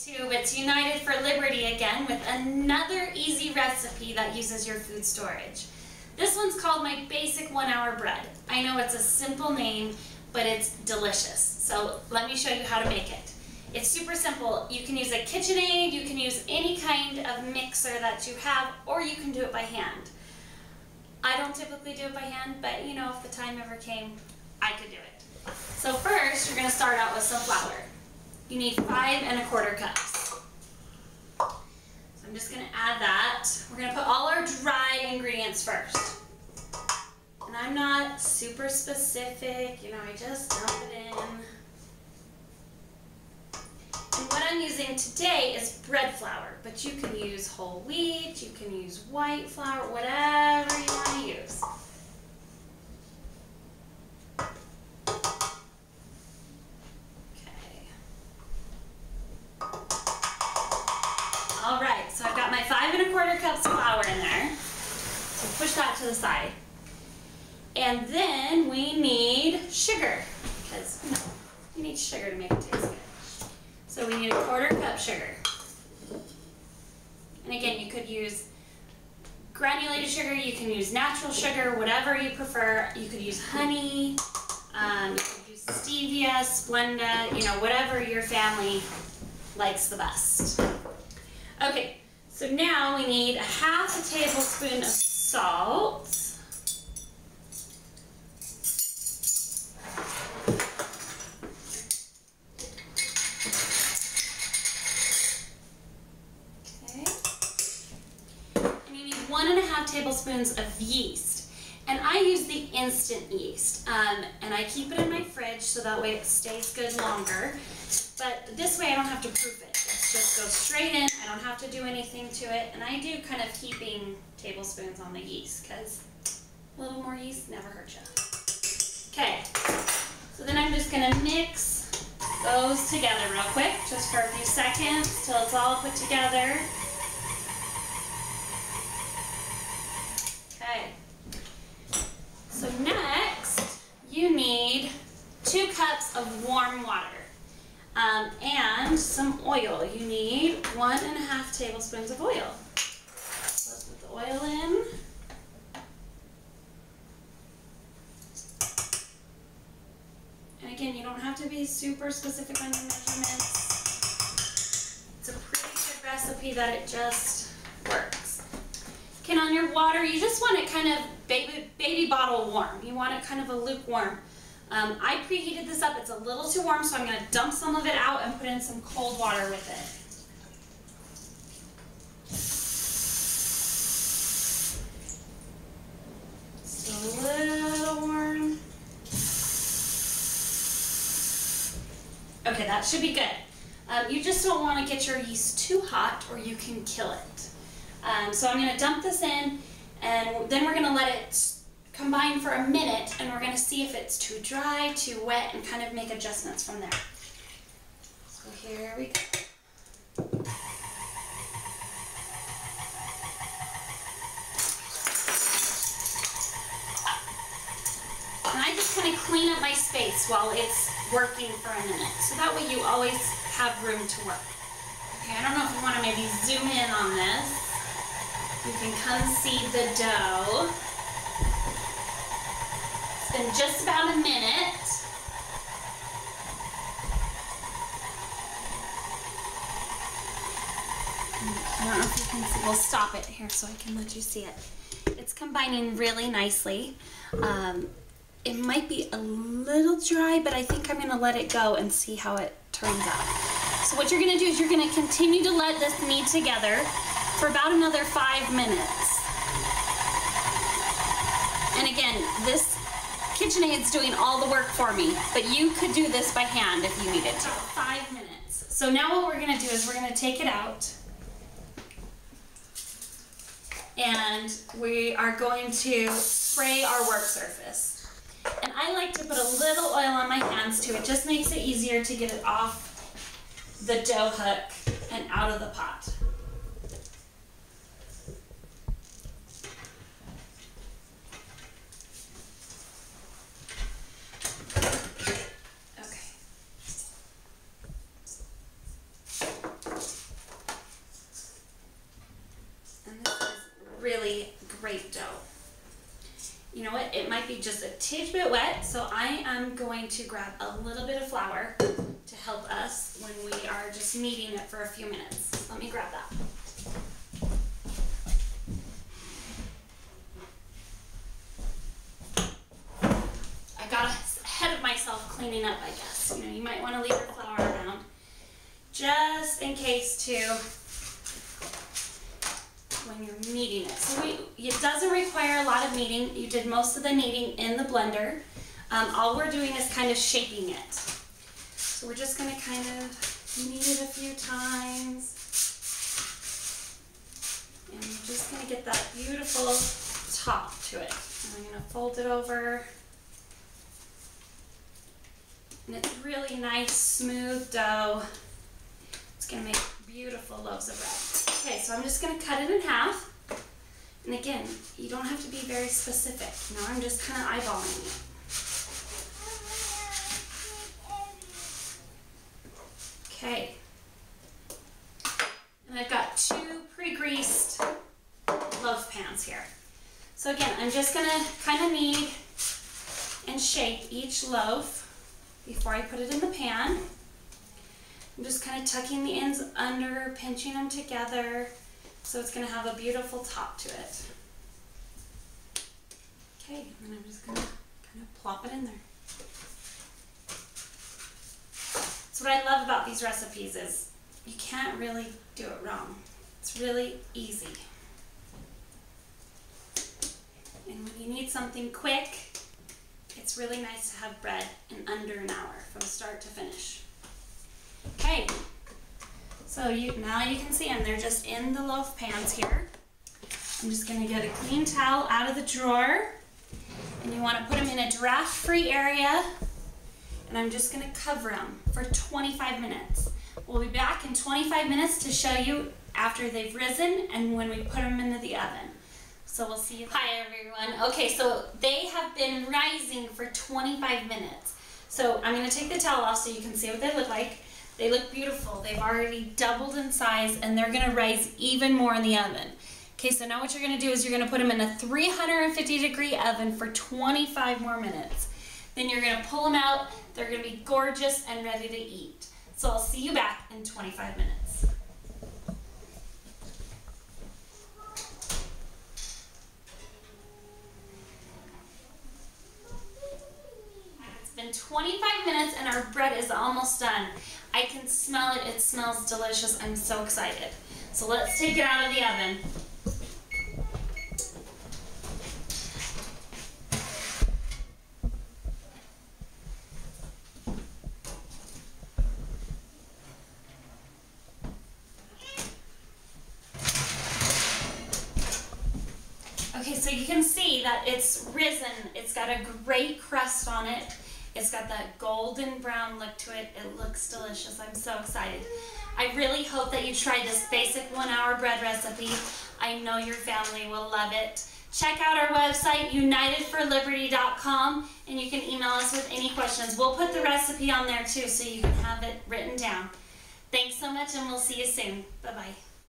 YouTube, it's United for Liberty again with another easy recipe that uses your food storage. This one's called my basic 1 hour bread. I know it's a simple name, but it's delicious. So let me show you how to make it. It's super simple. You can use a KitchenAid, you can use any kind of mixer that you have, or you can do it by hand. I don't typically do it by hand, but you know, if the time ever came, I could do it. So first, you're going to start out with some flour. You need 5 1/4 cups. So I'm just going to add that. We're going to put all our dry ingredients first. And I'm not super specific, you know, I just dump it in. And what I'm using today is bread flour, but you can use whole wheat, you can use white flour, whatever you want to use. All right, so I've got my 5 1/4 cups flour in there. So push that to the side. And then we need sugar, because you know, you need sugar to make it taste good. So we need a 1/4 cup sugar. And again, you could use granulated sugar, you can use natural sugar, whatever you prefer. You could use honey, you could use stevia, Splenda, you know, whatever your family likes the best. Okay, so now we need 1/2 tablespoon of salt. Okay. And you need 1 1/2 tablespoons of yeast. And I use the instant yeast, and I keep it in my fridge so that way it stays good longer. But this way I don't have to proof it. It just goes straight in. I don't have to do anything to it. And I do kind of heaping tablespoons on the yeast because a little more yeast never hurts you. Okay, so then I'm just going to mix those together real quick, just for a few seconds till it's all put together. Okay. So next, you need 2 cups of warm water and some oil. You need 1 1/2 tablespoons of oil. So let's put the oil in. And again, you don't have to be super specific on your measurements. It's a pretty good recipe that it just works. Okay, on your water, you just want it kind of baby bottle warm. You want it kind of a lukewarm. I preheated this up. It's a little too warm, so I'm going to dump some of it out and put in some cold water with it. Still a little warm. Okay, that should be good. You just don't want to get your yeast too hot or you can kill it. So I'm going to dump this in, and then we're going to let it combine for a minute, and we're going to see if it's too dry, too wet, and kind of make adjustments from there. So here we go. And I just kind of clean up my space while it's working for a minute, so that way you always have room to work. Okay, I don't know if you want to maybe zoom in on this. You can come see the dough. It's been just about a minute. I don't know if you can see. We'll stop it here so I can let you see it. It's combining really nicely. It might be a little dry, but I think I'm going to let it go and see how it turns out. So what you're going to do is you're going to continue to let this knead together for about another 5 minutes. And again, this KitchenAid's doing all the work for me, but you could do this by hand if you needed to. 5 minutes. So now what we're going to do is we're going to take it out, and we are going to spray our work surface. And I like to put a little oil on my hands too. It just makes it easier to get it off the dough hook and out of the pot. Okay. know what, it might be just a titch bit wet, so I am going to grab a little bit of flour to help us when we are just kneading it for a few minutes. Let me grab that. I got ahead of myself cleaning up, I guess. You know, you might want to leave your flour around just in case too when you're kneading it. So it doesn't require a lot of kneading. You did most of the kneading in the blender. All we're doing is kind of shaping it. So we're just going to kind of knead it a few times. And we're just going to get that beautiful top to it. And I'm going to fold it over. And it's really nice, smooth dough. It's going to make beautiful loaves of bread. Okay, so I'm just going to cut it in half. And again, you don't have to be very specific. Now I'm just kind of eyeballing it. Okay. And I've got 2 pre-greased loaf pans here. So again, I'm just going to kind of knead and shape each loaf before I put it in the pan. I'm just kind of tucking the ends under, pinching them together, so it's going to have a beautiful top to it. Okay, and then I'm just going to kind of plop it in there. So what I love about these recipes is you can't really do it wrong. It's really easy. And when you need something quick, it's really nice to have bread in under an hour from start to finish. Okay, so now you can see them. They're just in the loaf pans here. I'm just going to get a clean towel out of the drawer, and you want to put them in a draft-free area, and I'm just going to cover them for 25 minutes. We'll be back in 25 minutes to show you after they've risen and when we put them into the oven. So we'll see you. Hi everyone. Okay, so they have been rising for 25 minutes. So I'm going to take the towel off so you can see what they look like. They look beautiful. They've already doubled in size, and they're going to rise even more in the oven. Okay, so now what you're going to do is you're going to put them in a 350-degree oven for 25 more minutes. Then you're going to pull them out. They're going to be gorgeous and ready to eat. So I'll see you back in 25 minutes. It's been 25 minutes and our bread is almost done. I can smell it. It smells delicious. I'm so excited. So let's take it out of the oven. Okay, so you can see that it's risen. It's got a great crust on it. It's got that golden brown look to it. It looks delicious. I'm so excited. I really hope that you tried this basic 1-hour bread recipe. I know your family will love it. Check out our website, unitedforliberty.com, and you can email us with any questions. We'll put the recipe on there too so you can have it written down. Thanks so much, and we'll see you soon. Bye-bye.